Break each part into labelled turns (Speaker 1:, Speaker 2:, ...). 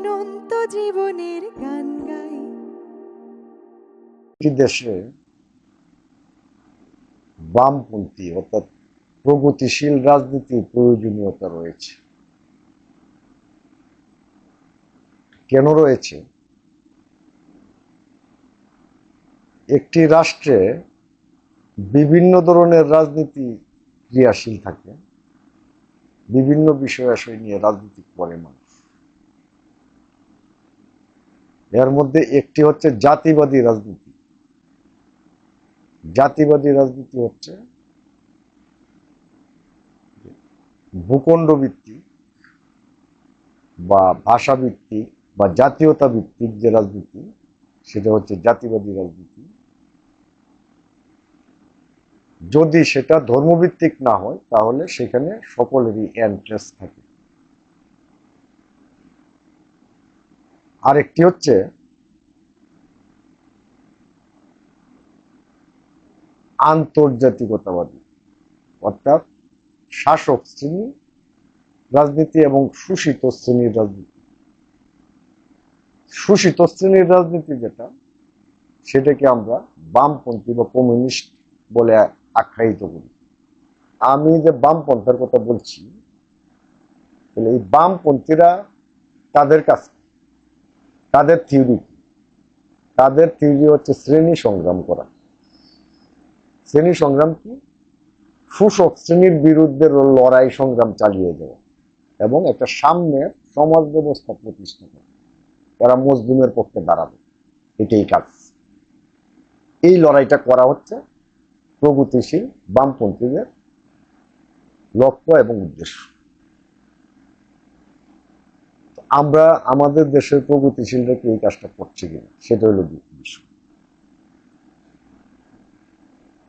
Speaker 1: অনন্ত জীবনের গান গাই।
Speaker 2: দেশে বামপন্থী অর্থাৎ প্রগতিশীল রাজনীতির প্রয়োজনীয়তা রয়েছে। কেন রয়েছে? একটি রাষ্ট্রে বিভিন্ন ধরনের রাজনীতি ক্রিয়াশীল থাকে, বিভিন্ন বিষয় আশয় নিয়ে রাজনীতি করে মানুষ। এর মধ্যে একটি হচ্ছে জাতিবাদী রাজনীতি। জাতিবাদী রাজনীতি হচ্ছে ভূখণ্ড ভিত্তিক বা ভাষা ভিত্তিক বা জাতীয়তা ভিত্তিক যে রাজনীতি, সেটা হচ্ছে জাতিবাদী রাজনীতি। যদি সেটা ধর্মভিত্তিক না হয় তাহলে সেখানে সকলেরই ইন্টারেস্ট থাকে। আরেকটি হচ্ছে আন্তর্জাতিকতাবাদী, অর্থাৎ শাসক শ্রেণী রাজনীতি এবং শোষিত শ্রেণীর রাজনীতি। শোষিত শ্রেণীর রাজনীতি যেটা, সেটাকে আমরা বামপন্থী বা কমিউনিস্ট বলে আখ্যায়িত করি। আমি যে বামপন্থার কথা বলছি, এই বামপন্থীরা তাদের কাছে তাদের থিওরি হচ্ছে শ্রেণী সংগ্রাম করা। শ্রেণী সংগ্রাম কি? শোষক শ্রেণীর বিরুদ্ধে লড়াই সংগ্রাম চালিয়ে যাওয়া এবং একটা সামনের সমাজ ব্যবস্থা প্রতিষ্ঠা করা। তারা মজলুমের পক্ষে দাঁড়াবে, এটাই কাজ। এই লড়াইটা করা হচ্ছে প্রগতিশীল বামপন্থীদের লক্ষ্য এবং উদ্দেশ্য। আমরা আমাদের দেশের প্রগতিশীলরা কি এই কাজটা করছে কিনা, সেটা হলো বিষয়।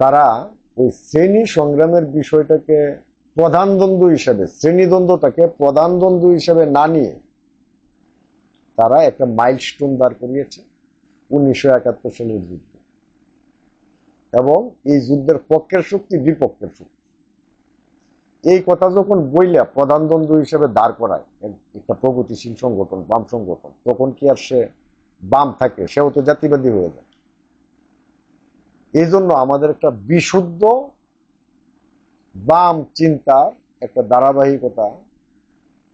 Speaker 2: তারা ওই শ্রেণী সংগ্রামের বিষয়টাকে প্রধান দ্বন্দ্ব হিসেবে, শ্রেণীদ্বন্দ্বটাকে প্রধান দ্বন্দ্ব হিসেবে না নিয়ে তারা একটা মাইলস্টোন দাঁড় করিয়েছে 1971 সালের যুদ্ধ। এবং এই যুদ্ধের পক্ষের শক্তি বিপক্ষের শক্তি এই কথা যখন বইলা প্রধান দ্বন্দ্ব হিসেবে দাঁড় করায় একটা প্রগতিশীল সংগঠন, বাম সংগঠন, তখন কি আর সে বাম থাকে? সেও তো জাতিবাদী হয়ে যায়। এই জন্য আমাদের একটা বিশুদ্ধ বাম চিন্তার একটা ধারাবাহিকতা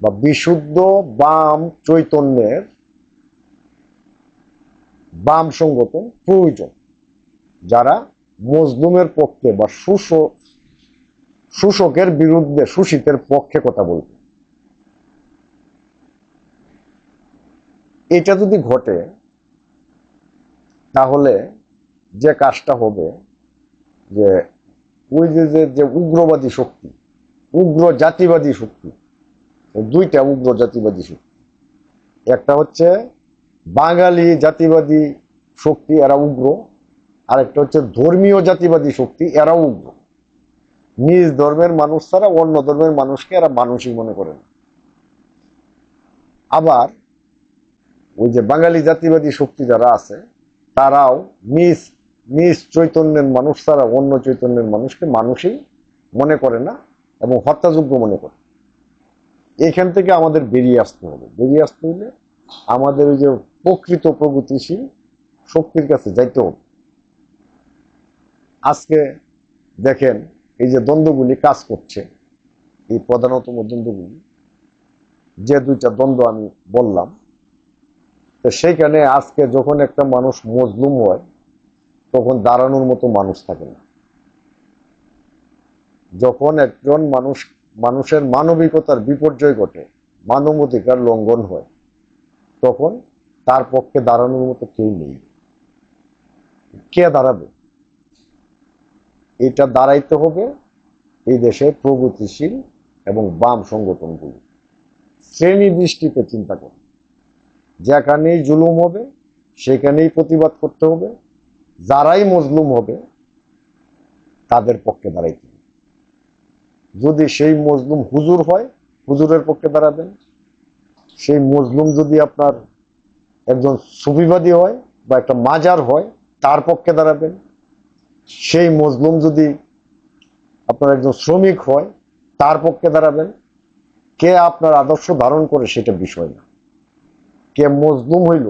Speaker 2: বা বিশুদ্ধ বাম চৈতন্যের বাম সংগঠন প্রয়োজন, যারা মজলুমের পক্ষে বা শোষকের বিরুদ্ধে শোষিতের পক্ষে কথা বলবে। এটা যদি ঘটে তাহলে যে কাজটা হবে, যে ওই যে উগ্রবাদী শক্তি, উগ্র জাতিবাদী শক্তি, দুইটা উগ্র জাতিবাদী শক্তি, একটা হচ্ছে বাঙালি জাতিবাদী শক্তি, এরা উগ্র। আরেকটা হচ্ছে ধর্মীয় জাতিবাদী শক্তি, এরাও উগ্র। নিজ ধর্মের মানুষ ছাড়া অন্য ধর্মের মানুষকে এরা মানুষই মনে করে না। আবার ওই যে বাঙালি জাতিবাদী শক্তি যারা আছে, তারাও নিজ নিজ চৈতন্যের মানুষ ছাড়া অন্য চৈতন্যের মানুষকে মানুষই মনে করে না এবং হত্যাযোগ্য মনে করে। এখান থেকে আমাদের বেরিয়ে আসতে হবে। বেরিয়ে আসতে হলে আমাদের ওই যে প্রকৃত প্রগতিশীল শক্তির কাছে যাইতে হবে। আজকে দেখেন এই যে দ্বন্দ্বগুলি কাজ করছে, এই প্রধানতম দ্বন্দ্বগুলি, যে দুইটা দ্বন্দ্ব আমি বললাম, তো সেইখানে আজকে যখন একটা মানুষ মজলুম হয় তখন দাঁড়ানোর মতো মানুষ থাকে না। যখন একজন মানুষের মানবিকতার বিপর্যয় ঘটে, মানবাধিকার লঙ্ঘন হয়, তখন তার পক্ষে দাঁড়ানোর মতো কেউ নেই। কে দাঁড়াবে? এটা দাঁড়াইতে হবে এই দেশের প্রগতিশীল এবং বাম সংগঠনগুলি শ্রেণী দৃষ্টিতে চিন্তা করে। যেখানেই জুলুম হবে সেখানেই প্রতিবাদ করতে হবে। যারাই মজলুম হবে তাদের পক্ষে দাঁড়াইতে হবে। যদি সেই মজলুম হুজুর হয়, হুজুরের পক্ষে দাঁড়াবেন। সেই মজলুম যদি আপনার একজন সুফিবাদী হয় বা একটা মাজার হয়, তার পক্ষে দাঁড়াবেন। সেই মজলুম যদি আপনার একজন শ্রমিক হয়, তার পক্ষে দাঁড়াবেন। কে আপনার আদর্শ ধারণ করে সেটা বিষয় না, কে মজলুম হইল,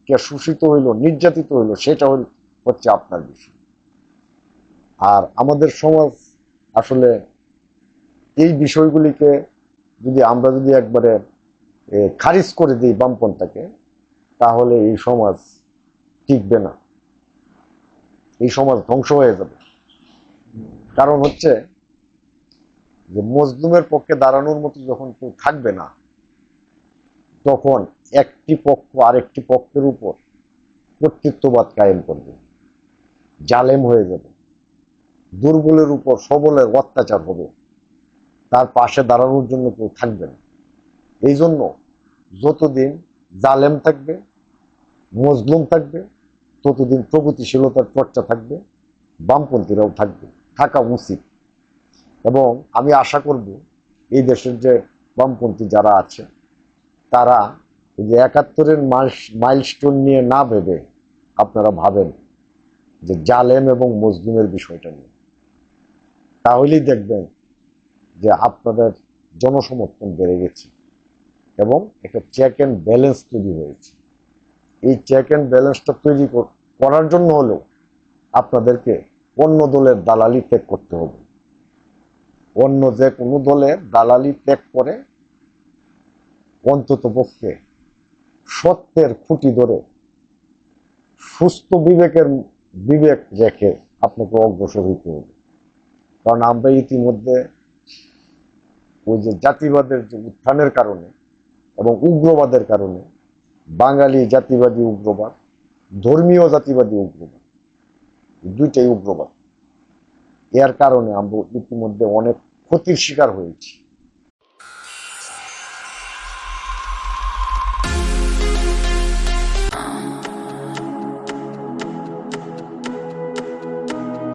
Speaker 2: কে শোষিত হইল, নির্যাতিত হইল, সেটা হচ্ছে আপনার বিষয়। আর আমাদের সমাজ আসলে এই বিষয়গুলিকে আমরা যদি একবারে খারিজ করে দিই বামপন্থাকে, তাহলে এই সমাজ টিকবে না, এই সমাজ ধ্বংস হয়ে যাবে। কারণ হচ্ছে যে মজলুমের পক্ষে দাঁড়ানোর মতো যখন কেউ থাকবে না, তখন একটি পক্ষ আরেকটি পক্ষের উপর কর্তৃত্ববাদ কায়েম করবে, জালেম হয়ে যাবে, দুর্বলের উপর সবলের অত্যাচার হবে, তার পাশে দাঁড়ানোর জন্য কেউ থাকবে না। এই জন্য যতদিন জালেম থাকবে, মজলুম থাকবে, ততদিন প্রগতিশীলতার চর্চা থাকবে, বামপন্থীরাও থাকবে, থাকা উচিত। এবং আমি আশা করব এই দেশের যে বামপন্থী যারা আছে, তারা এই যে ৭১-এর মাইলস্টোন নিয়ে না ভেবে আপনারা ভাবেন যে জালেম এবং মজলুমের বিষয়টা নিয়ে, তাহলেই দেখবেন যে আপনাদের জনসমর্থন বেড়ে গেছে এবং একটা চেক অ্যান্ড ব্যালেন্স তৈরি হয়েছে। এই চেক অ্যান্ড ব্যালেন্সটা তৈরি করার জন্য হলেও আপনাদেরকে অন্য দলের দালালি ত্যাগ করতে হবে। অন্য যে কোনো দলের দালালি ত্যাগ করে অন্তত পক্ষে সত্যের খুঁটি ধরে সুস্থ বিবেক রেখে আপনাকে অগ্রসর হইতে হবে। কারণ আমরা ইতিমধ্যে ওই যে জাতিবাদের যে উত্থানের কারণে এবং উগ্রবাদের কারণে, বাঙালি জাতিবাদী উগ্রবাদ, ধর্মীয় জাতিবাদী উগ্রবাদ, দুইটাই উগ্রবাদ, এর কারণে আমরা ইতিমধ্যে অনেক ক্ষতির শিকার হয়েছি।